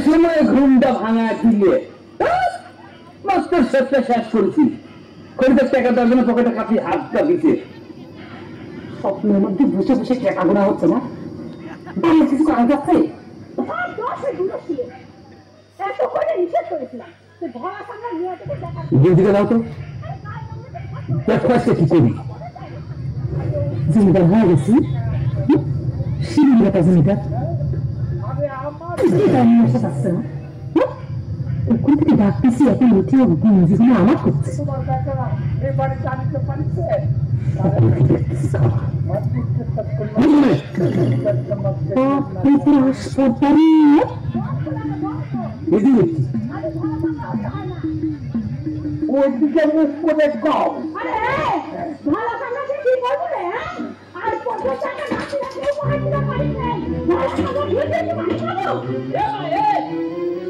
সময় ঘুমটা ভাঙা দিলে মাস্টার শেষটা শেষ করেছি। খরিদের টাকা দেওয়ার জন্য পকেটে কাপি হাতটা দিতে স্বপ্নের মধ্যে বসে বসে টাকা গোনা হচ্ছে না, বাড়ির কিছু করা যাচ্ছে। দাও তো কি করি জমিদার হয়ে গেছি, জমিদার যাচ্ছে না কোন থেকে ডাকতেছি এখন উঠে যেগুলো আমার করছে। ওইদিকে মুখ করে কম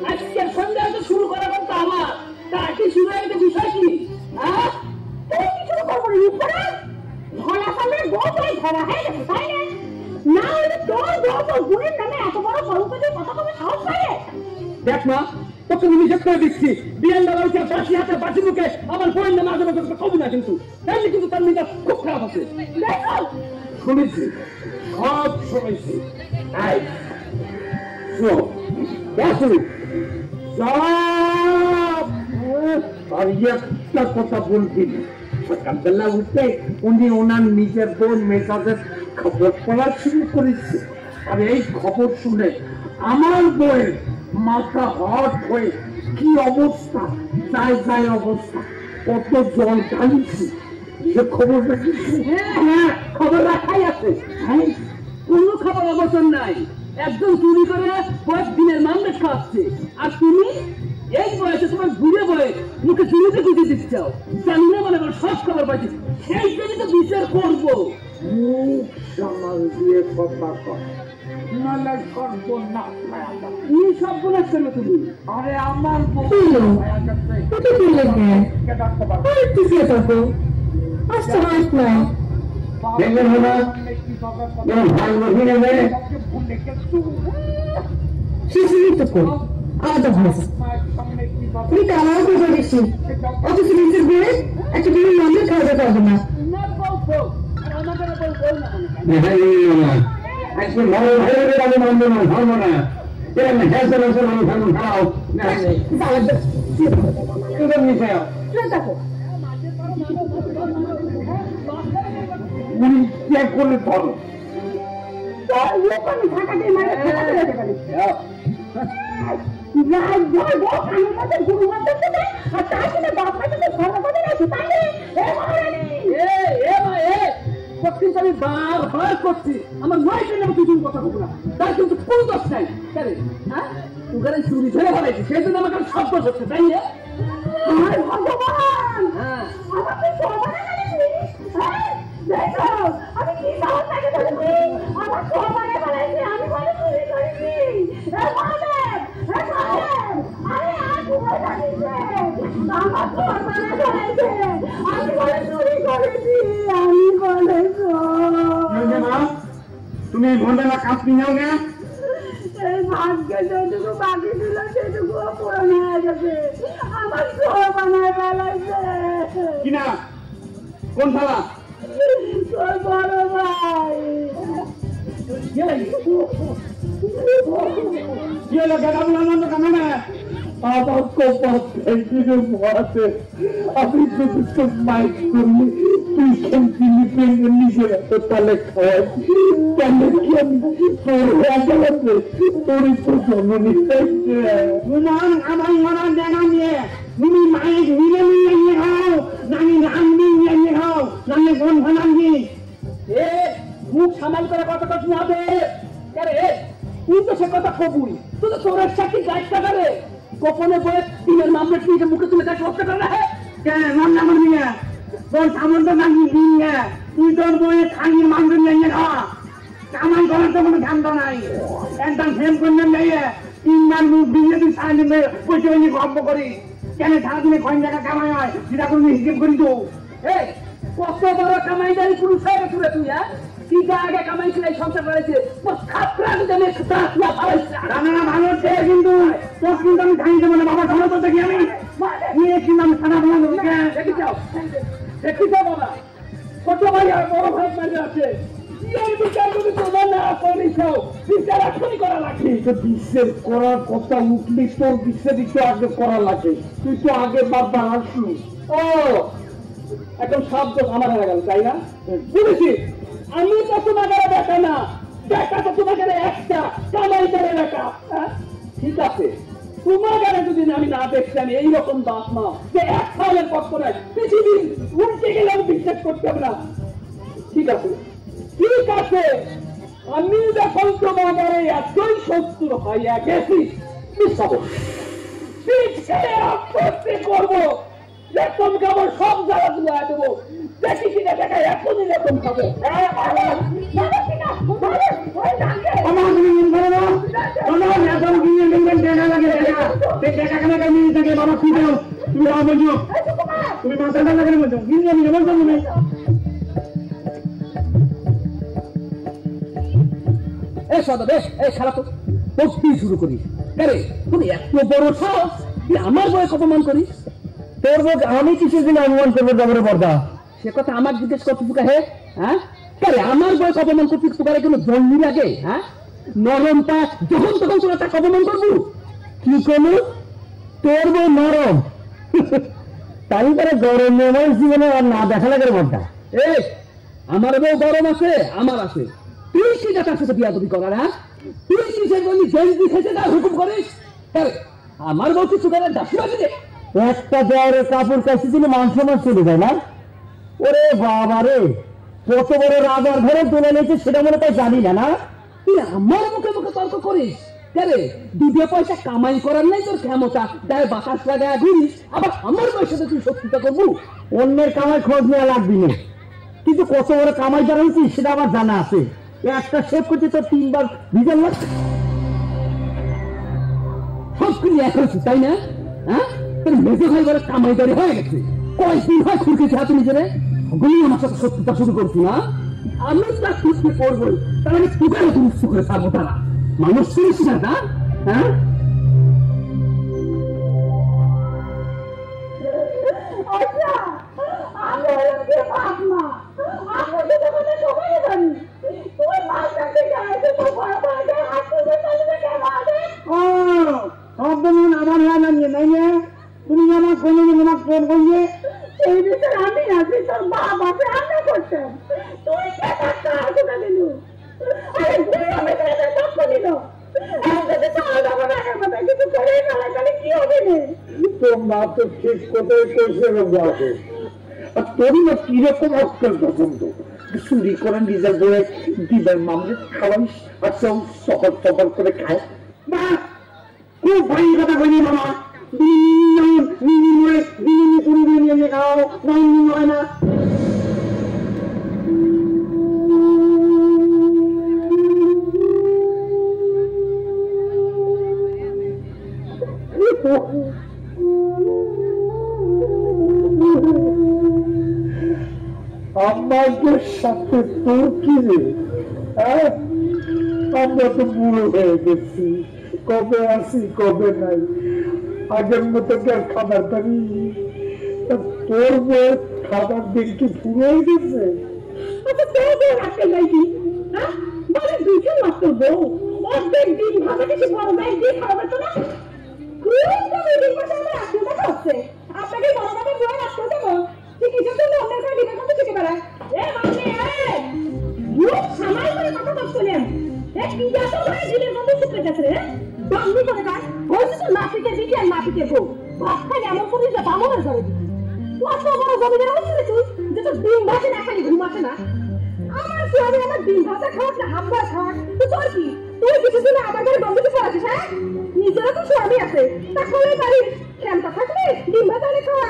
আজকের সন্ধ্যা শুরু করা কিন্তু আমার তাকে শুরু হয়ে গেছে। বিষয় কি শুরু করবো ধরা সামনে ধরা হয়ে গেছে তাই না? হলে তোর গুণের নামে এত বড় স্বরূপের কথা কবে সাহস পায়? দেখ মা, তোকে নিষেধ করে দিচ্ছি, বিয়ান দালালকে বাসি হাতে বাসি মুখে আমার বোনের নামে আজে বাজে কথা কবি না, কিন্তু তাইলে কিন্তু তার মেয়েটা খুব খারাপ আছে। শুনেছি, সব শুনেছি। একটা কথা বলছি, সকালবেলা উঠে উনি ওনার নিজের বোন মেয়েটাদের খবর পড়া শুরু করেছে। আর এই খবর শুনে আমার বইয়ের মাথা হট হয়ে কি অবস্থা, যায় যায় অবস্থা, কত জল ঢালিছি। সে খবর রাখিস? হ্যাঁ, খবর রাখাই আছে। কোনো খবর অবসর নাই, একদম চুরি করে কয়েকদিনের মামলা খাচ্ছে। আর তুমি এই বয়সে তোমার ঘুরে বয়ে মুখে চুরিতে গুঁজে দিতে চাও, জানলে মনে করো সব খবর পাচ্ছি, সেই জন্য তো বিচার করবো। মুখ সামাল দিয়ে কথা কর, নাহলে সর্বনাশ করবে তুমি। আরে আমার দেখবেন না আলাদা ভাষা তুমি কামাও করে দিচ্ছি, অথচ নিজের বয়ে একটা বিভিন্ন নামে খাওয়া পারবে না। করলে ধরো আমি বার করছি আমার মায়ের নামে কিছু কথা বলবো না, তার কিন্তু কোন দোষ নাই। হ্যাঁ, ওখানে চুরি ধরে ফেলেছি, সেই জন্য আমাকে সব দোষ হচ্ছে, তাই না? ভগবান, আমাকে আমি কি আমার সবাই বলেছি আমি বলে চুরি করেছি। তুমি ঘন্টা কাজ নিও না, এই ভাগ্যে যেটুকু বাকি ছিল সেটুকু পূরণ হয়ে গেছে, আমার সব বানায় ফেলাইছে। কিনা কোন থালা? তোর বড় ভাই। কি হলো গেলাম না আমার কপাল আমি যদি তোর মাইক করলি তুই খেলছিলি নিজের তাহলে খাওয়াই, তাহলে কি আমি তোর তোরই তো জন্মনি আমার মরার জায়গা নিয়ে তুমি মাইক মিলে নিয়ে খাও, নামি রান্নি নিয়ে খাও, নামে কোন ভানাঙ্গি মুখ সামাল করে কথা কথা হবে। তুই তো সে কথা কবুল, তুই তো তোর চাকরি গাছটা করে গোপনে বয়ে তিনের মামলা নিজে মুখে তুলে তাকে হত্যা করে রাখে। মামলা করবি না, তোর সামন তো নাকি দিন না, তুই তোর বইয়ে খাঙ্গির মামলা নিয়ে খা, কামাই করার তো কোনো ধান্দা নাই। একদম ফেম করলেন যাইয়ে 3 বার মুখ দিয়ে তুই সারাদিন বসে বসে গল্প করি, কেন সারাদিনে কয়েক টাকা কামাই হয় সেটা কোনো হিসেব করি তো এই কত বড় কামাইদারি পুরুষ হয়ে গেছে রে তুই, হ্যাঁ? কি আগে কামাইছিল এই সংসার করেছে, ভালো কিন্তু তোর কিন্তু আমি খাই দেবো না বাবা, ভালো তো দেখি আমি নিয়ে কিন্তু আমি খানা ভালো দেখি যাও বাবা, ছোট ভাই আর বড় ভাই মাঝে আছে, বিশ্বের করার কথা উঠলি তোর বিশ্বের একটু আগে করা লাগে, তুই তো আগে বারবার আসলু। ও এখন সব তো আমার হয়ে গেল, তাই না? বুঝেছি, আমি তো তোমাকে দেখা না, দেখা তো তোমাকে একটা কামাই করে দেখা। ঠিক আছে, তোমার গানে যদি আমি না দেখছি আমি এইরকম বাপ মা যে এক সালের পর করে পৃথিবী উল্টে গেলে আমি বিশ্বাস করতে হবে না। ঠিক আছে ঠিক আছে, আমি যখন তোমাদের এতই শত্রু হইয়া গেছি করবো, তোমাকে আমার সব জায়গা তুলে দেবো, দেখি কিনা দেখা এখনই এরকম খাবো। শুরু করিস তুমি এত বড় সাহস, আমার বয়স অপমান করিস? তোর বউ আমি কিছু দিন অনুমান করবো যাবো বর্দা, সে কথা আমার জিজ্ঞেস করতে তুকা হে? হ্যাঁ আমার বয়স অপমান করতে তুকারে কোনো জন্মি লাগে? হ্যাঁ নরমটা যখন তখন তোরা তাকে অপমান করবো? কি করবো? তোর বউ নরম তাই করে গরম আমার জীবনে আর না দেখা লাগে বর্দা। এই আমার বউ গরম আছে, আমার আছে, তুই কি তার সাথে বিয়াদবি করার? হ্যাঁ তুই কি সে জেল দিয়েছে তার হুকুম করিস? আমার বউ কিছু করে দাসী আছে, একটা দেওয়ারের কাপড় কাছে দিলে মাংস মাছ চলে যায় না? ওরে বাবা রে, কত বড় রাজার ঘরে তুলে নিয়েছে সেটা মনে তাই জানি না। না তুই আমার মুখে মুখে তর্ক করিস? দুটো পয়সা কামাই করার নাই তোর ক্ষমতা, গায়ে বাতাস লাগায় ঘুরিস, আবার আমার পয়সাতে তুই সত্যিটা করবো? অন্যের কামাই খোঁজ নেওয়া লাগবি না, কিন্তু কত বড় কামাই যারা হয়েছি সেটা আমার জানা আছে। একটা শেভ করছে তোর 3 বার ভিজাল লাগছে, সব কিছু এক হয়েছে তাই না? হ্যাঁ মেজে ভাই বলে কামাইদারি হয়ে গেছে, কয়েকদিন হয় খুঁজেছে হাতে নিজেরে, ওগুলি আমার সাথে সত্যিটা শুরু করছি না? আমি তা খুঁজতে করবো, তাহলে আমি তোকে দুষ্ট করে থাকবো, তারা মানুষ শুনিস না? হ্যাঁ আমার হয় না নিয়ে নাই, তুমি আমার কোনদিন আমার ফোন করিয়ে এই বিষয়ে আমি আছি, তোর বাবা রান্না করতাম, তুই দিল তোমরা তো ঠিক কোথায় করছে, তোরই না কিরকম অস্কার পছন্দ, চুরি করে নিজের বয়ে দিদার মামলে খাওয়াইস আর সব সফর সফর করে খায় না। খুব ভাই কথা বলি মামা, খাও হয় না। আমাদের সাথে তোর কি রে? আমরা তো বুড়ো হয়ে গেছি, কবে আসি কবে নাই, আগের মতো কি আর খাবার পারি? তোর বউ খাবার দিন কি পুরো হয়ে গেছে? আচ্ছা তোর বউ রাখতে যাইবি, মানে দুইজন মাত্র বউ, অর্ধেক দিন ভাষা কিছু বড় ভাই দিয়ে খাওয়া তো না। আপনাকে বড় ভাবে বয়ে রাখতে দেবো, চিকিৎসার জন্য অন্যের ঘরে ডিমের মতো থেকে বেড়ায়। সামাই করে কথা বলছিলেন, ডিমের মতো শুকরে গেছে রে, বাংলি করে গাছ বলছি তো নাপিকের দিদি আর নাপিকের বউ বাচ্চা এমন করিস যে বামনের ঘরে দিবি। কত বড় জমিদার হচ্ছিল তুই যে তোর ডিম ভাসে না, খালি ঘুম আসে না। আমার কি হবে, আমার ডিম ভাষা খাওয়াস না হাম ভাত খাওয়াস? তুই তোর কি, তুই কিছুদিন আমার ঘরে বন্ধুকে পড়াছিস? হ্যাঁ নিজেরও তো স্বামী আছে, তা খোলে বাড়ি ক্ষমতা থাকলে ডিম ভাত আনে খাওয়া।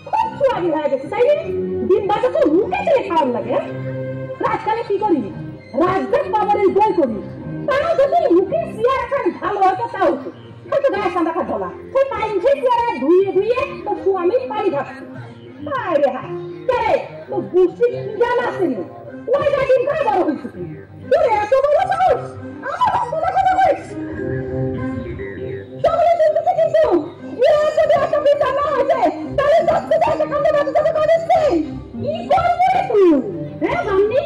খুব সুয়াগি হয়ে গেছে তাই রে, ডিম ভাজা তো মুখে দিলে খাওয়ার লাগে। রাতকালে কি করি, রাজদার বাবারের বই করি, তাও যদি মুখে সিয়ার খান ভালো হয়তো তাও হয়তো গায়ে সান্দা খা ঢলা, সেই পাইন সেই সিয়ারা ধুইয়ে ধুইয়ে তো আরে হায় কে তো বুঝছি জানা আছে না ওই দিন করে বড় হইছে তুই এত বড় সাহস আমার কথা কথা কইস সবাই শুনতে কিন্তু এর যদি একটা বিচার না হইছে তাহলে দশটা টাকা কান্দে বাড়ি থেকে করেছে কি করবে তুই হ্যাঁ মাম্মি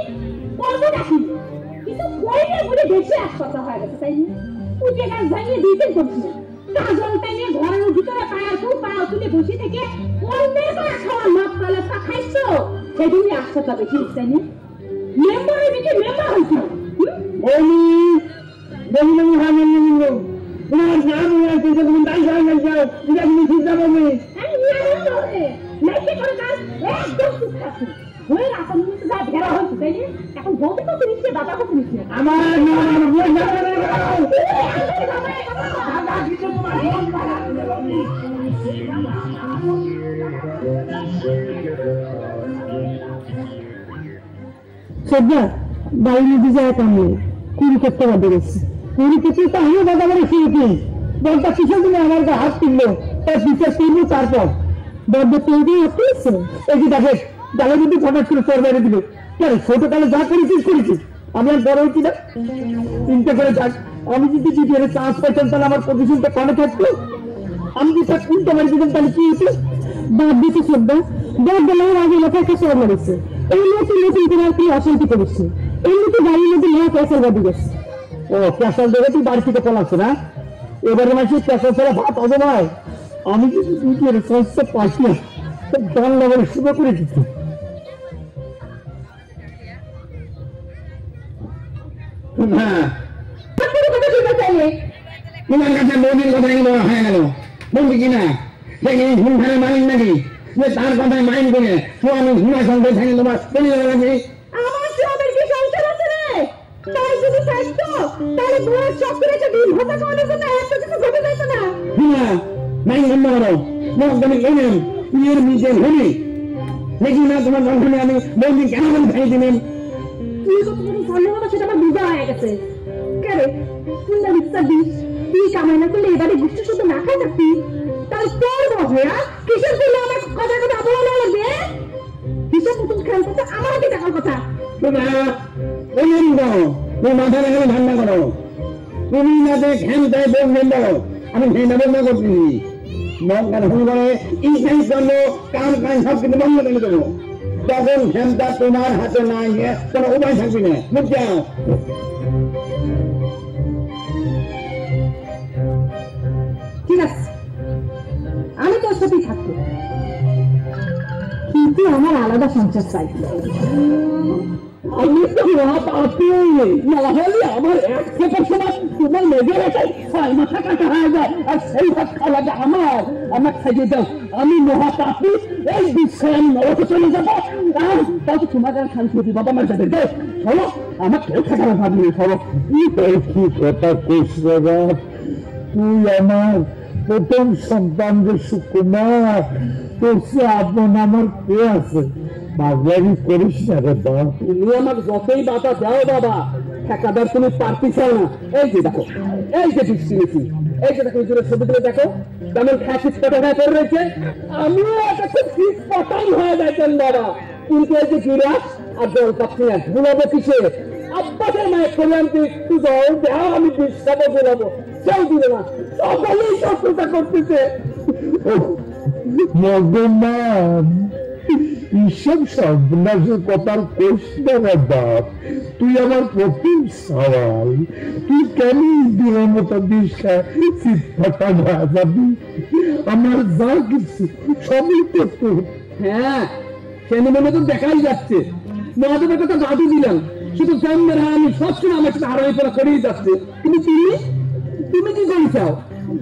করবে নাকি কিন্তু কইলে বলে দেশে আসতে হয় গেছে তাই তুই যে কাজ জানিয়ে দিতে করছিস কাজলটা নিয়ে ঘরের ভিতরে পায়া তুলে বসে থেকে অন্যের করে খাওয়ার মাপ কালে তা খাইছো সেদিনই আসতে হবে ঠিক তাই না মেম্বারের দিকে মেম্বার হয়েছিল বলি তোমার নাম আছে যে তুমি তাই যাও যাও এটা তুমি ঠিক যাবো আমি নাকি করে কাজ একদম ঠিক আছে হয়ে রাখুন যা ঘেরা হয়েছে তাই না এখন বলতে তো নিচ্ছে দাদা কত নিচ্ছে আমার শ্রদ্ধা বাড়ির মধ্যে যায় কামড়ে কুড়ি করতে বাদে গেছে কুড়ি করতে তো আমিও দাদা বাড়ি খেয়েছি বলটা কিসের দিনে আমার গা হাত তুললো তার বিচার তুলবো তারপর বদ্ধ তৈরি আসছে এই যে দেখে ডালের মধ্যে হঠাৎ করে চোর বেড়ে দিল কেন ছোটকালে যা করেছিস আমি আর বড় হচ্ছি না চিন্তা করে যাক আমি যদি জিপিএর চান্স পাইতাম তাহলে আমার পজিশনটা কমে থাকতো আমি যদি তার চিন্তা মারি দিতাম তাহলে কি হতো বাদ দিতে শ্রদ্ধা বাদ দিলাম আগে লোকের কাছে মেরেছে এই নতুন করে আর কি অশান্তি করেছে এই মতো গাড়ির মধ্যে মেয়ে ক্যাসাল বাদি গেছে ও ক্যাসাল দেখে তুই বাড়ি থেকে পলাচ্ছে না এবারে মাসে ক্যাসাল ছাড়া ভাত হবে নয় আমি যদি জিপিএর চান্সটা পাচ্ছি না ডান লেভেলে শুরু করে দিচ্ছি হ্যাঁ তোমার কাছে বৌদির কথা কি বলা হয়ে গেল বলছি কিনা দেখি ঘুমখানে মালিক নাকি যে তার কথায় মাইন্ড করে আমি ঘুমা সঙ্গে থাকি তোমার চলে যাবে নাকি আমার সবের কি সংসার আছে রে তাই যদি থাকতো তাহলে বউয়ের চক্করে ডিম ভাজা খাওয়ানোর জন্য এত কিছু ঘটে যেত না হ্যাঁ মাইন্ড বন্ধ করো মহাজনী কেনেন তুইয়ের নিজে হলি দেখি না তোমার ঘরে আমি বৌদি কেন করে খাই দিলেন তুই তো তুমি জানো না সেটা আমার বুঝা হয়ে গেছে কে রে তুই না মিথ্যা দিস তুই কামাই না করলে এবারে গুষ্টি শুধু না খাই থাকবি তাই তোর বহয়া কিসের জন্য আমার কথা কথা বলা লাগবে হিসাব মতন খেয়াল করতে আমার কি টাকার কথা শোনা বলুন দাও তুমি মাথা রেখে ঠান্ডা করো তুমি না দেখ হ্যান তাই বলবেন দাও আমি ঘেন্না বন্ধ করছি মন কেন ফোন করে ইনকাম জন্য কাম কাজ সব কিছু বন্ধ করে দেবো তখন ঘেমটা তোমার হাতে না গিয়ে কোনো উপায় থাকবি না বুঝছো ঠিক আছে আমি তোর সাথেই থাকবো কিন্তু আমার আলাদা সংসার চাই আমি তো পাপি না হলে আমার এক থেকে সময় তোমার মেঘের এটাই 6 মাথা কাটা হয়ে যায় আর সেই ভাত খাওয়া আমার খাইয়ে দাও আমি মহাপাপি এই বিষয়ে আমি নরকে চলে যাবো তাহলে তোমাকে শান্তি হতে বাবা আমার যাবে দেখ চলো আমার কেউ থাকা ভাবি চলো কি কথা কইস বাবা তুই আমার প্রথম সন্তান যে সুকুমার তোর সে আপন আমার কে আছে বাগলারি করিস না রে বাবা তুমি আমার যতই বাধা দাও বাবা ঠেকাদার তুমি পারতিস না এই যে দেখো এই যে বৃষ্টি এই যে দেখো জোরে ছবি তুলে দেখো কেমন খ্যাচিস কাটা হয়ে পড়ে রয়েছে আমিও একটা খুব শীত পটাই হয়ে যাইতেন বাবা কিন্তু এই যে গিরাস আর জল কাপড় ভুলাবো কিসে আব্বাসের মায়ের করলাম তুই জল দেওয়া আমি বিশ্বাসে ভুলাবো কেউ দিলে না সকলেই শত্রুতা করতেছে ভগবান এইসব সর্বনাশের কথার কোষ না বাপ তুই আমার প্রথম সওয়াল তুই কেন দিনের মতো দিশা যাবি আমার যা কিছু সবই তো তোর হ্যাঁ সেন মনে তো দেখাই যাচ্ছে মহাদেবের কথা বাদু দিলাম শুধু জন্মের আমি সবসময় আমার সাথে আড়াই পড়া করেই যাচ্ছে কিন্তু তুমি কি করি চাও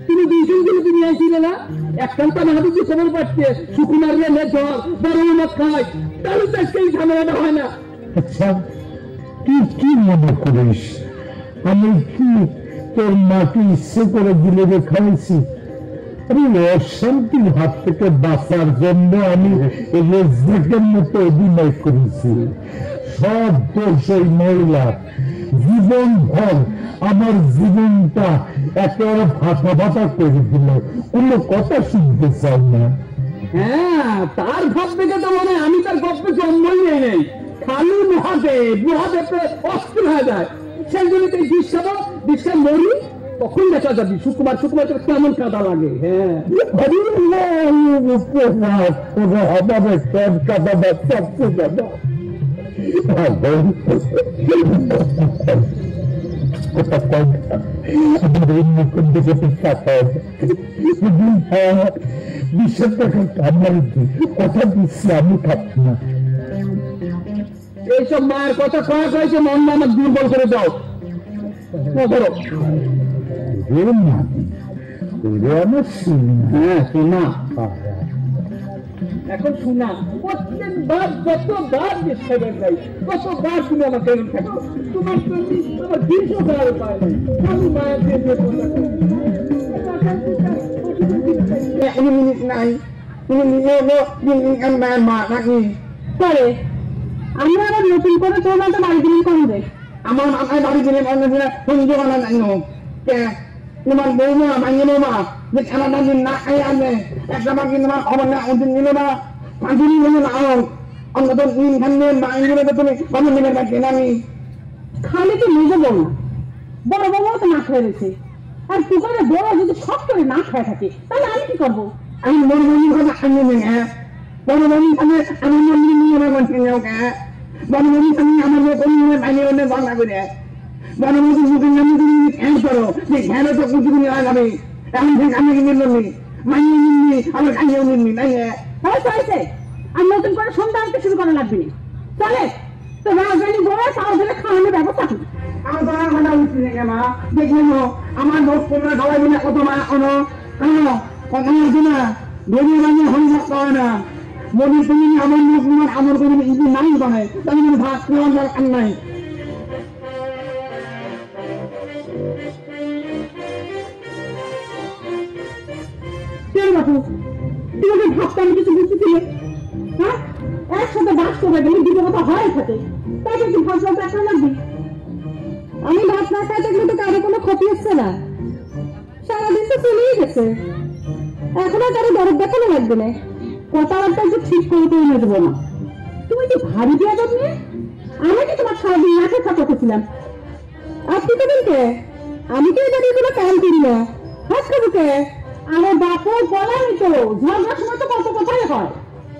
তুমি দুইজন দিলে তুমি আইছিলে না একখান তো আমাদের যে খবর পাচ্ছে সুকুমার রে জ্বর বড় মত খায় তাহলে তো সেই ঝামেলাটা হয় না আচ্ছা তুই কি মনে করিস আমি কি তোর মাকে ইচ্ছে করে দিলে খাইছি আমি অশান্তির হাত থেকে বাঁচার জন্য আমি রেজ্জাকের মতো অভিনয় করেছি সব দোষ ওই মহিলা জীবন ভর আমার জীবনটা একেবারে ফাঁকা ফাঁকা করে দিল কোনো কথা শুনতে চাই না হ্যাঁ, তার ভাব দেখে তো মনে হয় আমি তার গল্পে জন্মই নেই। খালি মহাদেব অস্থির হয়ে যায়। সেই জন্য তুই বিশ্বা মরি, তখন দেখা যাবি সুকুমার কেমন কাদা লাগে। হ্যাঁ, কথা দিচ্ছি আমি থাকছি না। এইসব মায়ের কথা কয়া কয়েছে মন আমার দুর্বল করে দাও। ধরো হ্যাঁ শোনা, এখন শোনা প্রত্যেকবার যতবার ডিস্টার্বেন্স নাই ততবার তুমি আমাকে থাকো। তোমার আমার দীর্ঘ করার উপায় নেই। আমি মায়ের নাই মা নাকি করে আমরা আবার নতুন করে তোর মতো বাড়ি দিন করবে। আমার মাথায় বাড়ি দিলে সঞ্জয় বানা নাই তোমার বৌমা মাইনে বৌমা যে খানাটা দিন না খাই আনবে একটা বার কিন্তু আমার খবর না ওদিন নিল না পাঁচদিনই নিল না অন্তত দিন খানবে মাইনে তো তুমি খবর নেবে পারছেন আমি খালি তো নিজে বউ না, বড় বউ তো না খেয়ে রয়েছে। আর তুই করে বড় যদি সব করে না খেয়ে থাকে তাহলে আমি কি করবো? আমি বড় বৌমির কথা আনি নেই। হ্যাঁ, বড় বৌমির সাথে আমি মন্দির নিয়ে আমার বলছি হ্যাঁ, বড় বৌমির সাথে আমার কমিয়ে বাইরে অন্য বাংলা করে বড় বৌমির মুখে নামে তুমি ধ্যান করো যে ধ্যানে তো কিছু নেওয়া যাবে। এখন থেকে আমি নিল নি মাইনে নিননি আমার খাইয়েও নিননি তাই হয়েছে আর নতুন করে সন্ধ্যা আনতে শুরু করা লাগবে না। চলে তো রাজধানী বড় তাও ধরে খাওয়ানোর ব্যবস্থা করি। আমার তোমার কথা উঠছি না মা দেখলেন আমার দোষ তোমরা সবাই মিলে কত মা কোনো কথা আছে না বেরিয়ে বানিয়ে হয়ে থাকতে হয় না। মোদী তুমি আমার মুখ আমার কোনো ইতি নাই করে তাই ভাত খাওয়ার দরকার নাই। বাপু তোমাকে ভাবতে আমি কিছু বুঝতেছিলে? হ্যাঁ, একসাথে বাস করে গেলে দুটো কথা হয় থাকে, তাকে কি ভাবনা দেখা লাগবে? আমি ভাত না খাই থাকলে তো কারো কোনো ক্ষতি হচ্ছে না। সারাদিন তো চলেই গেছে, এখন আর কারো দরদ দেখানো লাগবে না। কথাবার্তা একটু ঠিক করে তো এনে দেবো না। তুমি কি ভারী দিয়ে নিয়ে আমি কি তোমার সারাদিন না খেয়ে থাকতেছিলাম? আপনি তো বলতে আমি তো এবার এগুলো কাম করি না, হাত খাবো কে? আমার বাপর বলাই তো ঝগড়ার সময় তো কত কথাই হয়।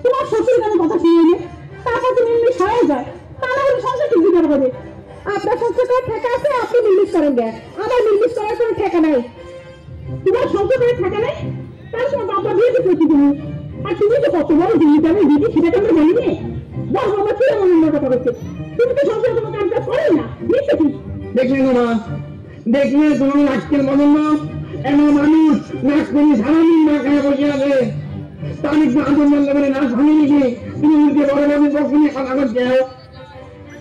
তোমার শ্বশুর কেন কথা শুনে নে, তারপর তুমি ইংলিশ হয়ে যায়, তা না হলে সংসার ঠিক বিচার হবে। আপনার সংসার করার ঠেকা আছে, আপনি ইংলিশ করেন গে, আমার ইংলিশ করার কোনো ঠেকা নাই। তোমার সংসার করে ঠেকা নাই, তার তোমার বাবা দিয়ে দিচ্ছি তুমি। আর তুমি তো কত বড় দিল্লি যাবে দিদি সেটা তো আমরা জানি নে। বল বাবা কি এমন অন্য কথা বলছে? তুমি তো সংসার কোনো কাজ করেন না, নিশ্চয়ই দেখলে না দেখলে তুমি আজকের মনে না এমন মানুষ নাচ করি সারাদিন না খায় বসে আছে তার একটু আন্দোলন লাগবে নাচ ভাঙিয়ে গিয়ে তুমি উঠে বড় বড় পক্ষে কথা করছে।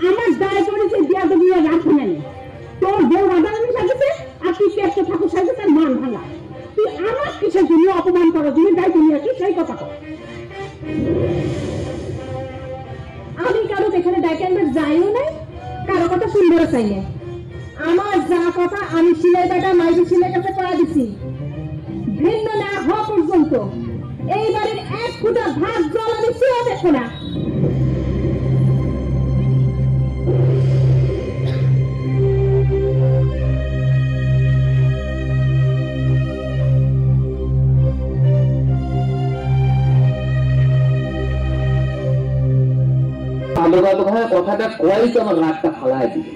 আমার দায় করেছে দিয়া তো দিয়ে রাখো নাই। তোর বউ রাধারানী সাজেছে আর তুই চেষ্টা ঠাকুর সাজে তার মান ভাঙা। তুই আমার কিসের জন্য অপমান করো? তুমি দায় তুমি আছিস সেই কথা কর। আমি কারো এখানে ডাইকে আনবার যাইও নাই, কারো কথা শুনবেও চাই না। আমার যা কথা আমি সিলাই বেটা মাইজি সিলাই কাছে করা দিছি, ভিন্ন না হওয়া পর্যন্ত এই বাড়ির এক ফুটা ভাত জল আমি ছিঁড়ে দেখো না। কথাটা কয়াই তো আমার রাগটা ফালায় দিল।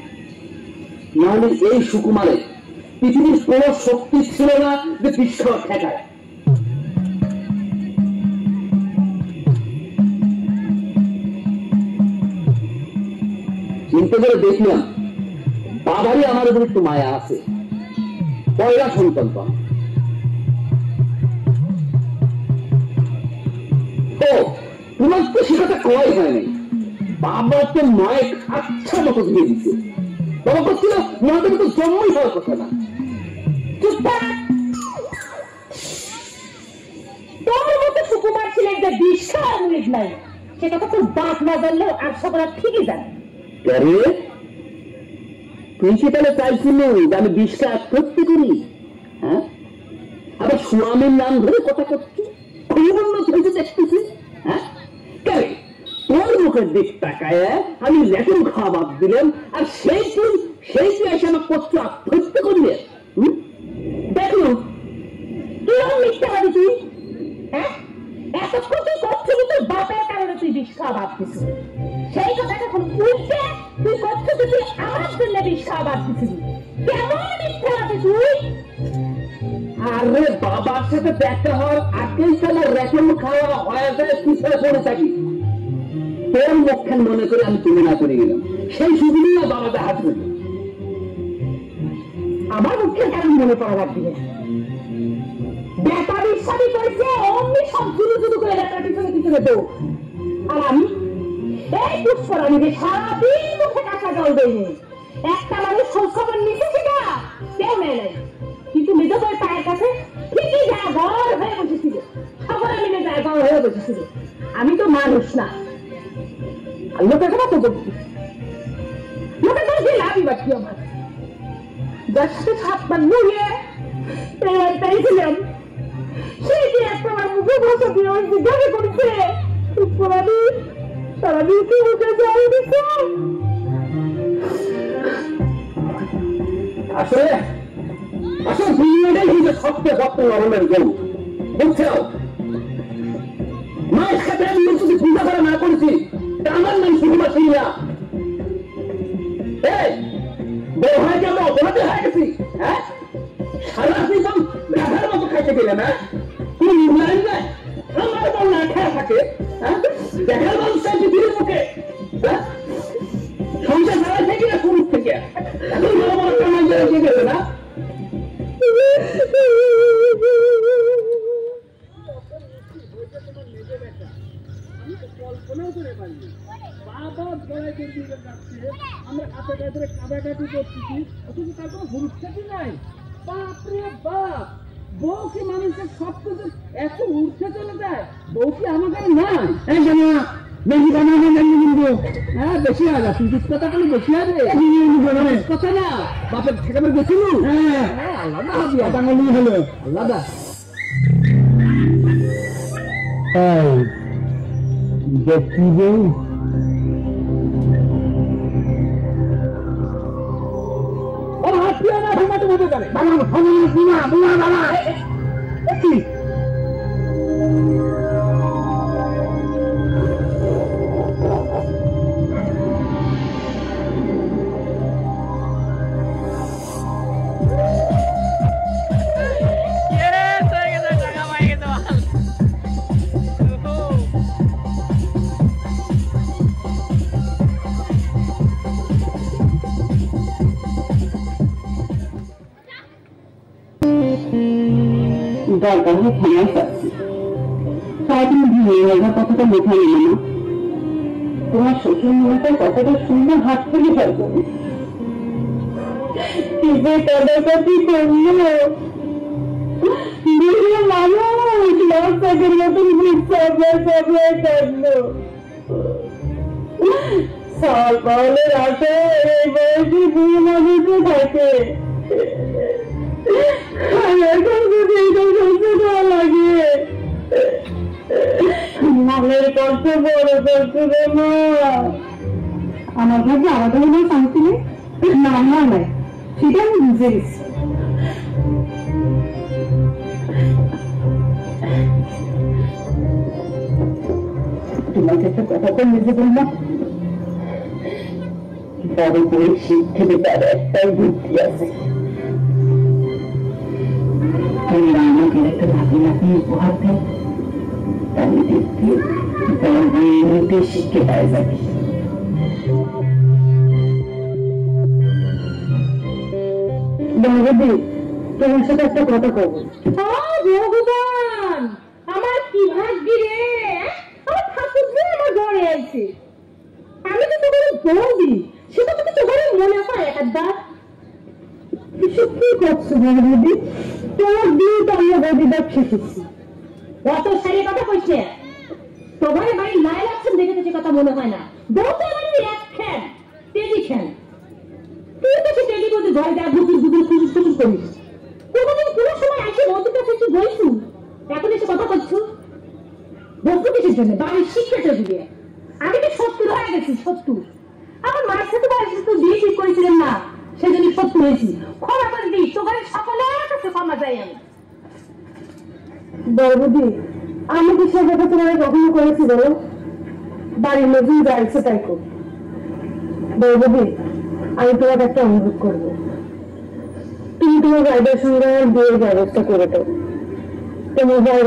নাহলে এই সুকুমারে পৃথিবীর কোন শক্তি ছিল না যে বিশ্ব ঠেকায়। চিন্তা করে দেখলাম বাবারই আমার উপর একটু মায়া আছে, পয়লা সন্তান তো। তোমার তো সেটা কয় হয় নাই, বাবা তো মায়ের আচ্ছা মতো দিয়ে দিচ্ছে। বাবা করছিল মাকে তো জন্মই হওয়ার কথা না। তোর মতো সুকুমার ছিলেন যে বিশাল মুখ নাই, সে কথা তোর বাপ না জানলেও আর সবাই ঠিকই জানে। তুই সেখানে চাইছিল যে আমি বিশ্বাস করতে করি? হ্যাঁ, আবার স্বামীর নাম ধরে কথা করছি। দেখতেছি? হ্যাঁ কেন তোর মুখের দিক তাকায় আমি রেশন খাওয়া বাদ দিলাম, আর সেই তুই এসে আমার পত্র আত্মহত্যা করলে? দেখুন তুই মিথ্যা ভাবি, তুই হ্যাঁ এতক্ষণ তুই করছো কিন্তু বাপের কারণে তুই বিষ খাওয়া ভাবছিস, সেই কথাটা এখন উল্টে তুই করছো যে তুই আমার জন্য বিষ খাওয়া ভাবছিস। কেমন মিথ্যা ভাবি তুই? আরে বাবার সাথে দেখা হওয়ার আগেই তাহলে রেশন খাওয়া হয়ে যায়, পিছনে পড়ে থাকি। তোর মুখখান মনে করে আমি তুমি না করে গেলাম, সেই সুবিধা বাবাকে হাত করি। আমার মুখের কারণ মনে পড়া লাগবে না। বেটা বিশ্বাসী করেছে অমনি সব জুলু জুলু করে বেটার পিছনে পিছনে তো, আর আমি এই পুষ্পরানীকে সারাদিন মুখে কাঁচা জল দেয়নি। একটা মানুষ খোঁজ খবর নিচে সেটা কেউ নেয় নাই, কিন্তু মেজ করে পায়ের কাছে ঠিকই যায় ঘর হয়ে বসেছিল, খবর মিলে যায় ঘর হয়ে বসেছিল। আমি তো মানুষ না, আর লোকের কথা তো বলছি, লোকের কথা যে লাভই বাকি আমার। যার সাথে ছাপ বানিয়ে পেয়েছিলাম সেই যে একটা আমার মুখে বসে দিয়ে আমার জিজ্ঞাসা করছে সারাদিন কি মুখে জল দিচ্ছে। আসলে দুনিয়াটাই হচ্ছে সবচেয়ে সবচেয়ে নরমের গরু, বুঝছো? মায়ের সাথে আমি যদি পূজা করা না করেছি তা আমার নাম সুকুমার সিং না। বউ হয় আমরা অপরাধী হয়ে গেছি? হ্যাঁ সারা জীবন গাধার মতো খাইতে গেলে না তুমি নির্ণয় না আমার বউ না খেয়ে থাকে। হ্যাঁ দেখার মানুষ পৃথিবীর মুখে সংসার ছাড়া থেকে না শুরু থেকে এখন বড় বড় কামাই এসে গেছে না। কল্পনাও করে পারিনি বাবা গলায় বেরিয়ে যাচ্ছে, আমরা হাতে ধরে কাঁদাকাটি করতেছি, অথচ তার কোনো ভবিষ্যৎই নাই। বাপরে বাপ, বউ কি মানুষের সব কিছু এত উঠে চলে যায়? বউ কি আমাকে নাই? বেশি বানানো জানি কিন্তু হ্যাঁ বেশি হয়ে যাচ্ছে, কথা বলে বেশি হবে কথা না। বাপের সেখানে গেছিল হ্যাঁ আলাদা হবে, বাঙালি হলো আলাদা। দেখি বউ হাতিয়া না ঘুমাতে মতো জানে দরকার হয়ে থানায় যাচ্ছি, তাই তুমি ভেঙে যাওয়ার কথাটা লেখা এলো না। তোমার শ্বশুর মশাই কথাটা শুনে হাত থেকে ফেলবো কি যে কাদাকাটি করলো মানুষ লজ্জাকের মতন চাপড়ায় কাটলো। সাল পাওয়ালের আশে এই বয়সে দুই মানুষও থাকে, এখন যদি এটা সহ্য করা লাগে মনের কষ্ট বড় কষ্ট না। আমার ভাগ্যে আলাদা মনে শান্তি নেই, না না নাই সেটা আমি বুঝে গেছি। তোমাকে একটা কথা তো নিজে বললাম, বড় করে শিক্ষিত তার একটাই বুদ্ধি আছে, আমাকে একটা ভাবি নাকি উপহার দেয়, তাহলে দেখতে এমনিতে শিখতে পারে যাবে। বাবাদি তোমার সাথে একটা কথা কব। ভগবান আমার কি ভাগ্যি রে, আমার ঠাকুর আমার ঘরে আছে, আমি তো তোমার বৌদি, সেটা তো তোমার মনে হয় একবার। এসব কি করছো বাবাদি? তোমার দিয়ে তো আমরা বৌদিদার শিখেছি। কত সারি কথা কইছে, তোমার বাড়ির লাইল আছেন দেখে তো সে কথা মনে হয় না। বউতে বাড়ির এক খেন তেজি খেন, তুই তো সে তেজি বলতে ঘরে যা বুঝুর বুঝুর খুঁজুর খুঁজুর করিস। কোনোদিন কোনো সময় আসে বৌদির কাছে একটু বলছু, এখন এসে কথা করছো। ভক্ত কিসের জন্য বাড়ির শিক্ষাটা দিয়ে আমি তো 70 হয়ে গেছি 70 আমার মায়ের সাথে বাড়ির তো বিয়ে ঠিক করেছিলেন না সেজন্য 70 হয়েছি ক্ষমা করে দিই তোদের সকলের কাছে ক্ষমা চাই আমি বড়দি আমি কি সে কথা তোমার কখনো করেছি বলো বাড়ির লোকজন যা ইচ্ছে তাই কর বড়দি আমি তোমাকে একটা অনুরোধ করবো তুমি তোমার ভাইদের সঙ্গে বিয়ের ব্যবস্থা করে দাও তোমার ভাই